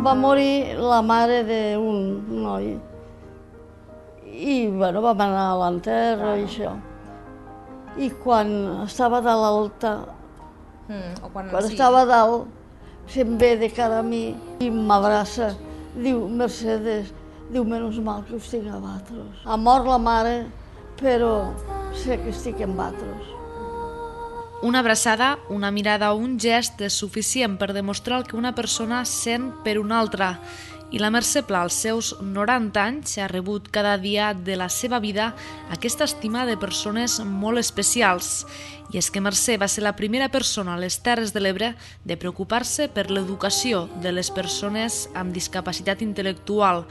Va morir la mare d'un noi i bueno, vam anar a l'enterro i això. I quan estava de l'alta, quan estava a dalt, se'm ve de cara a mi i m'abraça. Diu, Mercedes, diu, menys mal que us tinc a vosaltres. Ha mort la mare, però sé que estic amb vosaltres. Una abraçada, una mirada o un gest és suficient per demostrar el que una persona sent per una altra. I la Mercè Pla, als seus 90 anys, ha rebut cada dia de la seva vida aquesta estima de persones molt especials. I és que Mercè va ser la primera persona a les Terres de l'Ebre de preocupar-se per l'educació de les persones amb discapacitat intel·lectual.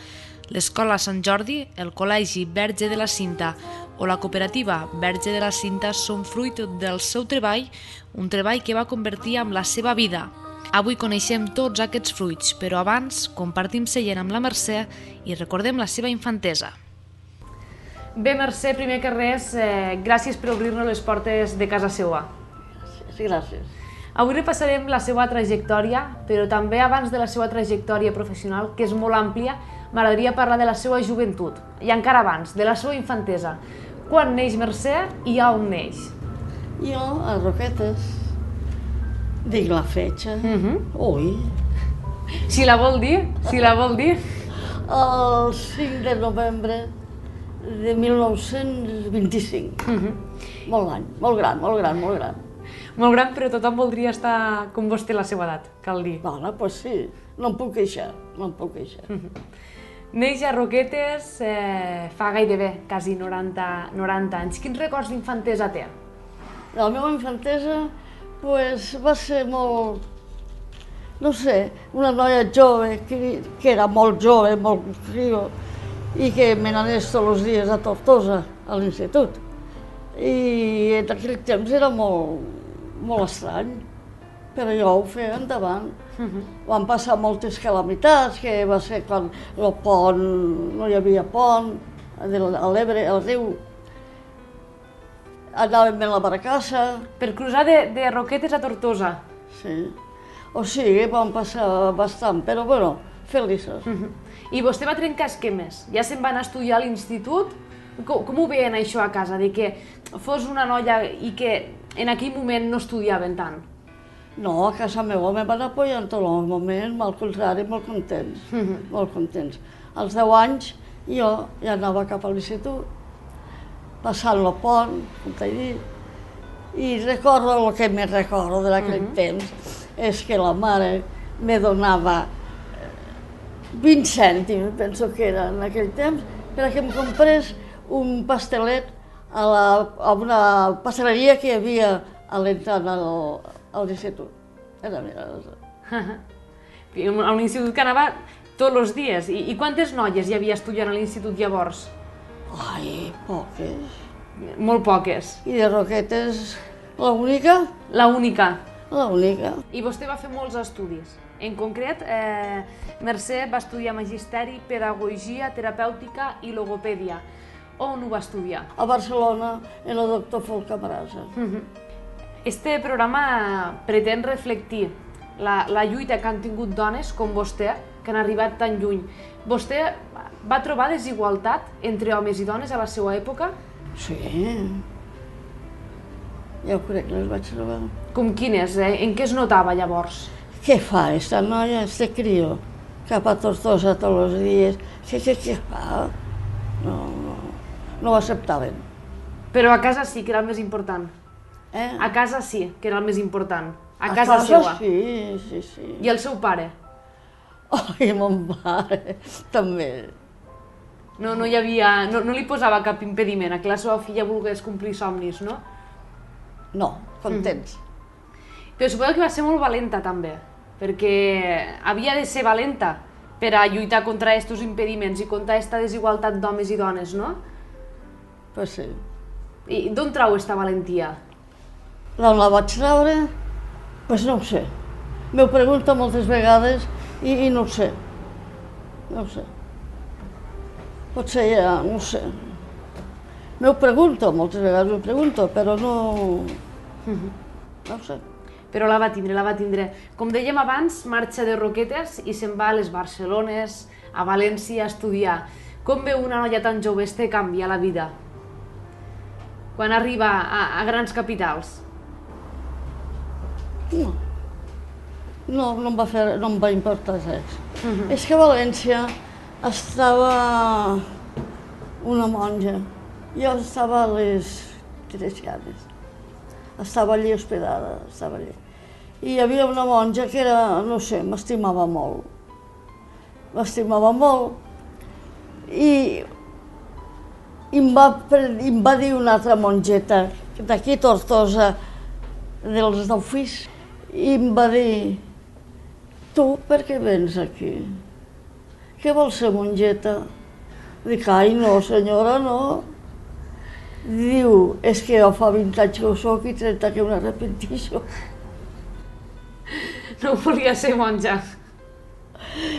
L'Escola Sant Jordi, el Col·legi Verge de la Cinta o la cooperativa Verge de la Cinta són fruit del seu treball, un treball que va convertir en la seva vida. Avui coneixem tots aquests fruits, però abans compartim seient amb la Mercè i recordem la seva infantesa. Bé, Mercè, primer que res, gràcies per obrir-nos les portes de casa seva. Gràcies. Avui repassarem la seva trajectòria, però també abans de la seva trajectòria professional, que és molt àmplia, m'agradaria parlar de la seva joventut, i encara abans, de la seva infantesa. Quan neix Mercè i on neix? Jo, a Roquetes. Dic la fetge. Ui. Si la vol dir, El 5 de novembre de 1925. Molt any, molt gran. Molt gran, però tothom voldria estar com vostè a la seva edat, cal dir. Bueno, doncs sí, no em puc queixar. Neix a Roquetes fa gairebé, quasi 90 anys. Quins records d'infantesa té? La meva infantesa va ser molt, no sé, una noia jove, que era molt jove, molt crió, i que me n'anés tots els dies a Tortosa, a l'institut. I en aquell temps era molt estrany, però jo ho feia endavant. Van passar moltes calamitats, que va ser quan el pont, no hi havia pont, a l'Ebre, al riu. Anàvem a la barcassa. Per cruzar de Roquetes a Tortosa. Sí. O sigui, van passar bastant, però bueno, feliços. I vostè va trencar esquemes? Ja se'n va anar a estudiar a l'institut? Com ho veien això a casa, de que fos una noia i que en aquell moment no estudiaven tant? No, a casa meva me van apoyar en tot el moment, al contrari, molt contents, molt contents. Als 10 anys jo ja anava cap a l'institut, passant el pont, com t'he dit, i recordo el que me recordo d'aquell temps és que la mare me donava 20 cèntims, penso que era en aquell temps, perquè em comprés un pastelet a una pasteleria que hi havia a l'entrada a l'institut. Era meravellosa. A un institut que anava tots els dies. I quantes noies hi havia estudiant a l'institut llavors? Ai, poques. Molt poques. I de Roquetes, l'única? L'única. L'única. I vostè va fer molts estudis. En concret, Mercè va estudiar magisteri, pedagogia, terapèutica i logopèdia. On ho va estudiar? A Barcelona, en el doctor Folcamarasa. Este programa pretén reflectir la lluita que han tingut dones com vostè, que han arribat tan lluny. Vostè va trobar desigualtat entre homes i dones a la seva època? Sí. Ja ho crec que les vaig trobar. Com quines? En què es notava llavors? Què fa esta noia, este crio? Cap a Tortosa tots els dies. Què fa? No ho acceptaven. Però a casa sí que era el més important. A casa sí que era el més important. A casa seva. Sí. I el seu pare? Ai, mon pare, també. No li posava cap impediment a que la seva filla volgués complir somnis, no? No, contents. Però suposo que va ser molt valenta també, perquè havia de ser valenta per a lluitar contra aquests impediments i contra aquesta desigualtat d'homes i dones, no? Pues sí. I d'on trau aquesta valentia? D'on la vaig treure? Pues no ho sé. M'ho pregunto moltes vegades i no ho sé. No ho sé. Potser ja, no ho sé. M'ho pregunto, moltes vegades m'ho pregunto, però no... No ho sé. però la va tindre, la va tindre. Com dèiem abans, marxa de Roquetes i se'n va a les Barcelones, a València, a estudiar. Com veu una noia tan jove este canvi a la vida? Quan arriba a grans capitals? No em va importar res. És que a València estava una monja. Jo estava a les Teresianes. Estava allí hospedada, estava allí. I hi havia una monja que era, no sé, m'estimava molt. M'estimava molt. I em va dir una altra mongeta d'aquí Tortosa, dels d'Ofís, i em va dir: tu per què vens aquí? Què vols ser mongeta? Dic: ai, no, senyora, no. Diu: és que jo fa 20 anys que ho soc i 30 que m'arrepentixo. No volia ser monja.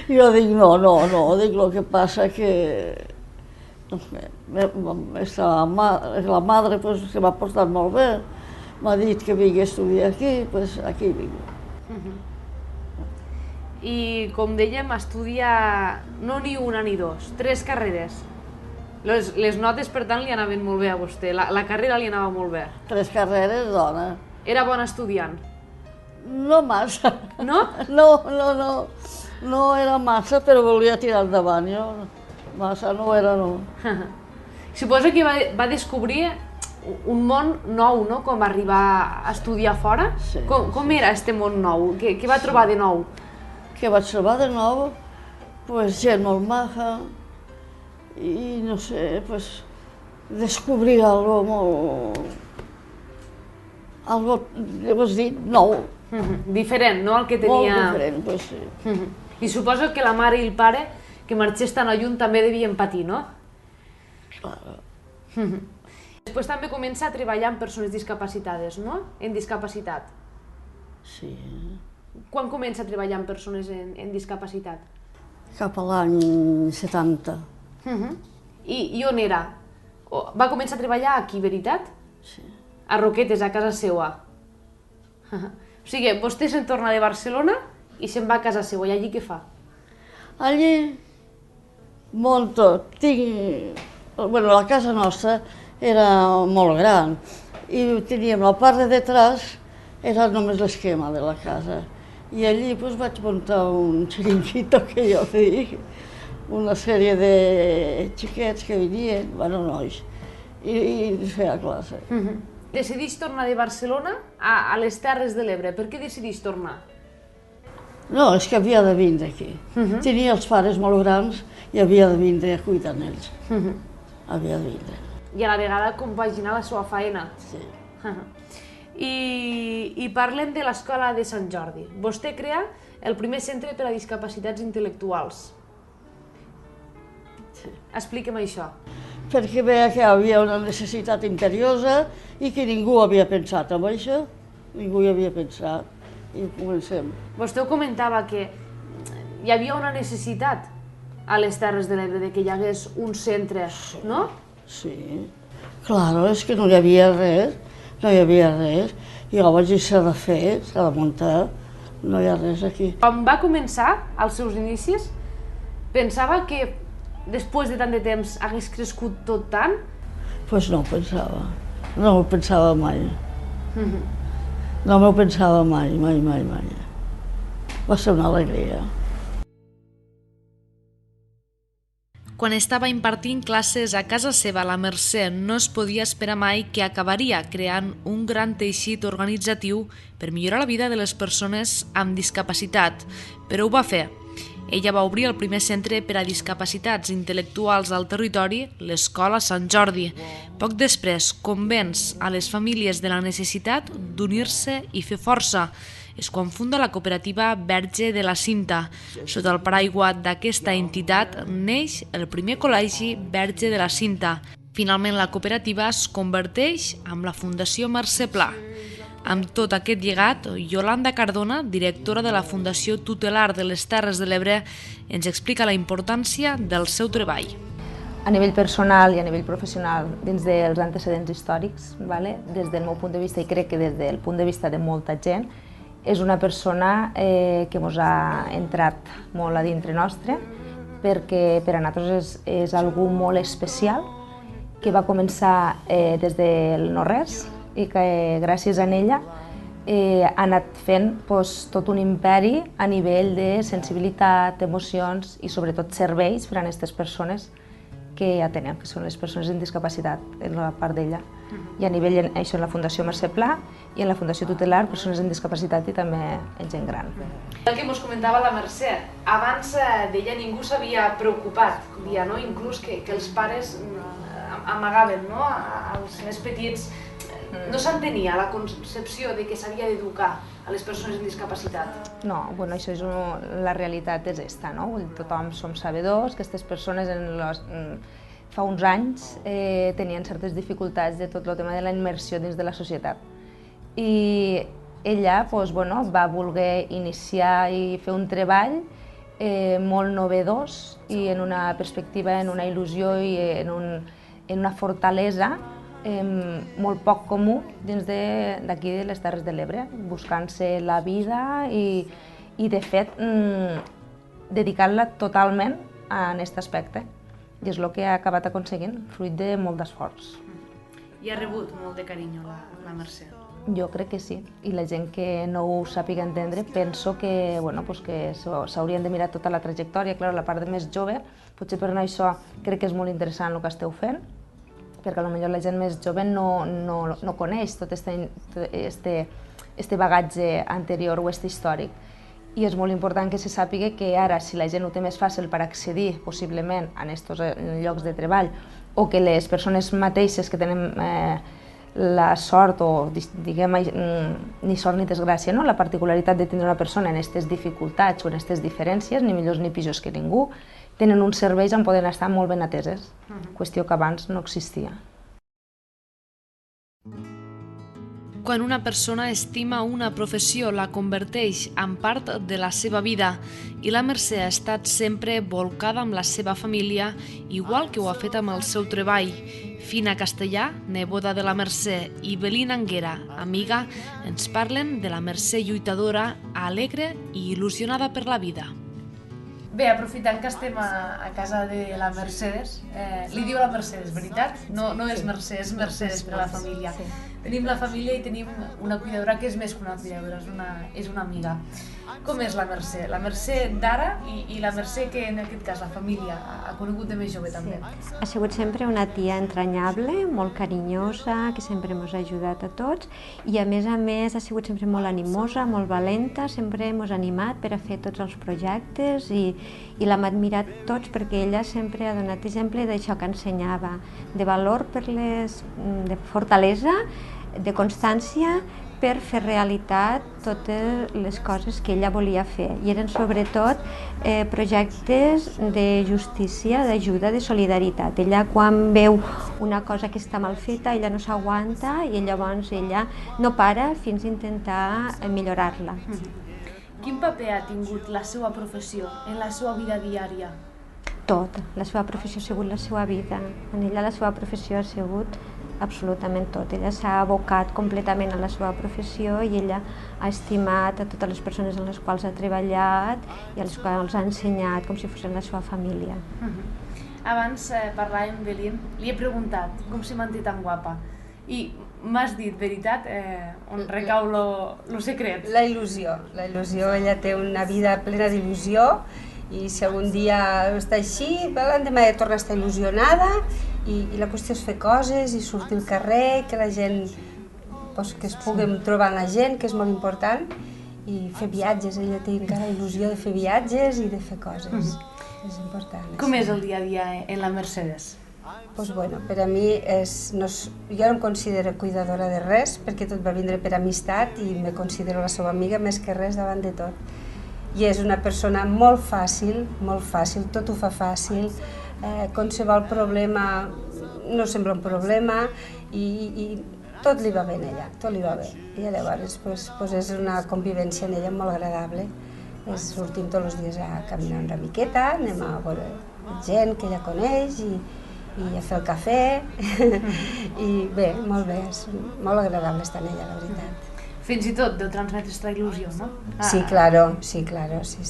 Jo dic: no, dic, el que passa que la madre pues, que m'ha portat molt bé, m'ha dit que vingui a estudiar aquí, pues aquí vinc. I com dèiem, estudia no ni una ni dos, 3 carreres. Les notes, per tant, li anaven molt bé a vostè, la carrera li anava molt bé. 3 carreres, dona. Era bon estudiant? No massa. No? No era massa, però volia tirar endavant, jo. Massa no era, no. Suposo que va descobrir un món nou, no?, com va arribar a estudiar fora. Sí. Com era este món nou? Què va trobar de nou? Què vaig trobar de nou? Pues gent molt maja i, no sé, pues descobrir algo molt... algo, has dit, nou. Diferent, no?, el que tenia... Molt diferent, pues sí. I suposo que la mare i el pare, que marxés tan lluny, també devien patir, no? Claro. Després també comença a treballar amb persones discapacitades, no?, en discapacitat. Sí. Quan comença a treballar amb persones en discapacitat? Cap a l'any 70. I on era? Va començar a treballar aquí, veritat? Sí. A Roquetes, a casa seva. O sigui, vostè se'n torna de Barcelona i se'n va a casa seva. I allí què fa? Allí monto, bueno, la casa nostra era molt gran i teníem la part de detrás, era només l'esquema de la casa. I allí pues, vaig muntar un xiringuito que jo dic, una sèrie de xiquets que venien, bueno, nois, i feia classe. Decideix tornar de Barcelona a les Terres de l'Ebre. Per què decideix tornar? No, és que havia de vindre aquí. Tenia els pares molt grans i havia de vindre a cuidar d'ells. Havia de vindre. I a la vegada compaginar la seva feina. Sí. I parlem de l'Escola de Sant Jordi. Vostè crea el primer centre per a discapacitats intel·lectuals. Sí. Expliquem això. Perquè veia que hi havia una necessitat imperiosa i que ningú havia pensat en això. Ningú hi havia pensat. I comencem. Vostè ho comentava que hi havia una necessitat a les Terres de l'Ebre de que hi hagués un centre, no? Sí. Claro, és que no hi havia res. No hi havia res. I jo vaig dir: s'ha de fer, s'ha de muntar. No hi ha res aquí. Quan va començar, als seus inicis, pensava que després de tant de temps hagués crescut tot tant? Pues no ho pensava. No ho pensava mai. No m'ho pensava mai. Va ser una alegria. Quan estava impartint classes a casa seva, la Mercè no es podia esperar mai que acabaria creant un gran teixit organitzatiu per millorar la vida de les persones amb discapacitat, però ho va fer. Ella va obrir el primer centre per a discapacitats intel·lectuals al territori, l'Escola Sant Jordi. Poc després, convenç a les famílies de la necessitat d'unir-se i fer força. És quan funda la cooperativa Verge de la Cinta. Sota el paraigua d'aquesta entitat neix el primer col·legi Verge de la Cinta. Finalment, la cooperativa es converteix en la Fundació Mercè Pla. Amb tot aquest llegat, Yolanda Cardona, directora de la Fundació Tutelar de les Terres de l'Ebre, ens explica la importància del seu treball. A nivell personal i a nivell professional, dins dels antecedents històrics, des del meu punt de vista, i crec que des del punt de vista de molta gent, és una persona que ens ha entrat molt a dintre nostre, perquè per a nosaltres és algú molt especial, que va començar des del no-res i que gràcies a ella ha anat fent tot un imperi a nivell de sensibilitat, emocions i sobretot serveis per a aquestes persones que atenem, que són les persones amb discapacitat, en la part d'ella. I a nivell, això en la Fundació Mercè Pla i en la Fundació Tutelar, persones amb discapacitat i també gent gran. El que ens comentava la Mercè, abans d'ella ningú s'havia preocupat, dia, no? Inclús que els pares amagaven, no? Els més petits. No s'entenia la concepció de que s'havia d'educar a les persones amb discapacitat. No, bueno, això és la realitat és esta, no? Tothom som sabedors que aquestes persones fa uns anys tenien certes dificultats de tot el tema de la immersió dins de la societat. I ella va voler iniciar i fer un treball molt novedós i en una perspectiva, en una il·lusió i en una fortalesa molt poc comú dins d'aquí de les Terres de l'Ebre, buscant-se la vida i de fet dedicant-la totalment a aquest aspecte. I és el que ha acabat aconseguint, fruit de molt d'esforç. I ha rebut molt de carinyo la Mercè. Jo crec que sí, i la gent que no ho sàpiga entendre penso que s'haurien de mirar tota la trajectòria. Clar, la part de més jove, potser per això crec que és molt interessant el que esteu fent, perquè potser la gent més jove no coneix tot este bagatge anterior o este històric. I és molt important que se sàpiga que ara, si la gent ho té més fàcil per accedir possiblement a aquests llocs de treball, o que les persones mateixes que tenen la sort, o diguem ni sort ni desgràcia, la particularitat de tindre una persona en aquestes dificultats o en aquestes diferències, ni millors ni pitjors que ningú, tenen uns serveis on poden estar molt ben ateses, qüestió que abans no existia. Quan una persona estima una professió, la converteix en part de la seva vida i la Mercè ha estat sempre volcada amb la seva família, igual que ho ha fet amb el seu treball. Fina Castellà, neboda de la Mercè, i Belina Anguera, amiga, ens parlen de la Mercè lluitadora, alegre i il·lusionada per la vida. Bé, aprofitant que estem a casa de la Mercedes, li diu la Mercedes, veritat? No és Mercè, és Mercedes per a la família. Tenim la família i tenim una cuidadora que és més que una cuidadora, és una amiga. Com és la Mercè? La Mercè d'ara i la Mercè que en aquest cas la família ha conegut de més jove també. Ha sigut sempre una tia entranyable, molt carinyosa, que sempre ens ha ajudat a tots i a més ha sigut sempre molt animosa, molt valenta, sempre ens ha animat per a fer tots els projectes i l'hem admirat tots perquè ella sempre ha donat exemple d'això que ensenyava, de valor de fortalesa, de constància per fer realitat totes les coses que ella volia fer. I eren sobretot projectes de justícia, d'ajuda, de solidaritat. Ella quan veu una cosa que està mal feta, ella no s'aguanta i llavors ella no para fins a intentar millorar-la. Quin paper ha tingut la seva professió en la seva vida diària? Tot. La seva professió ha sigut la seva vida. En ella la seva professió ha sigut absolutament tot. Ella s'ha abocat completament a la seva professió i ella ha estimat a totes les persones amb les quals ha treballat i a les quals ha ensenyat com si fossin la seva família. Abans parlàvem amb Belín, li he preguntat com se manté tan guapa i m'has dit, veritat, on recau lo secret? La il·lusió. Ella té una vida plena d'il·lusió i si algun dia està així, l'endemà ja torna a estar il·lusionada i la qüestió és fer coses i sortir al carrer, que la gent, que es puguem trobar amb la gent, que és molt important, i fer viatges. Ella té encara il·lusió de fer viatges i de fer coses. És important. Com és el dia a dia en la Mercedes? Per a mi, jo no em considero cuidadora de res, perquè tot va vindre per amistat i me considero la seva amiga més que res davant de tot. I és una persona molt fàcil, tot ho fa fàcil, qualsevol problema no sembla un problema i tot li va bé a ella, tot li va bé. I llavors és una convivència en ella molt agradable. Sortim tots els dies a caminar una miqueta, anem a veure gent que ella coneix i a fer el cafè. I bé, molt bé, és molt agradable estar en ella, la veritat. Fins i tot deu transmetre esta il·lusió, no? Sí, claro, sí,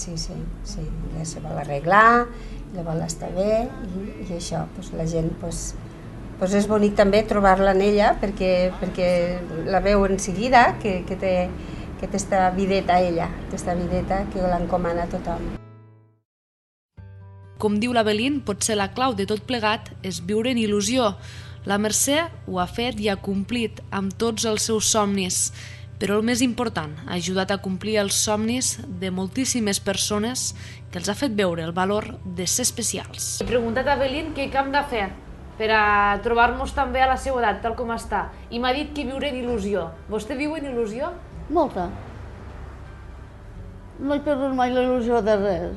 ja se vol arreglar, la vol estar bé i això, la gent, és bonic també trobar-la en ella perquè la veu en seguida que té aquesta videta ella, aquesta videta que l'encomana a tothom. Com diu l'Avelín, potser la clau de tot plegat és viure en il·lusió. La Mercè ho ha fet i ha complit amb tots els seus somnis, però el més important, ha ajudat a complir els somnis de moltíssimes persones que els ha fet veure el valor de ser especials. He preguntat a Avelín què hem de fer per a trobar-nos també a la seva edat, tal com està, i m'ha dit que viure en il·lusió. Vostè viu en il·lusió? Molta. No he perdut mai la il·lusió de res.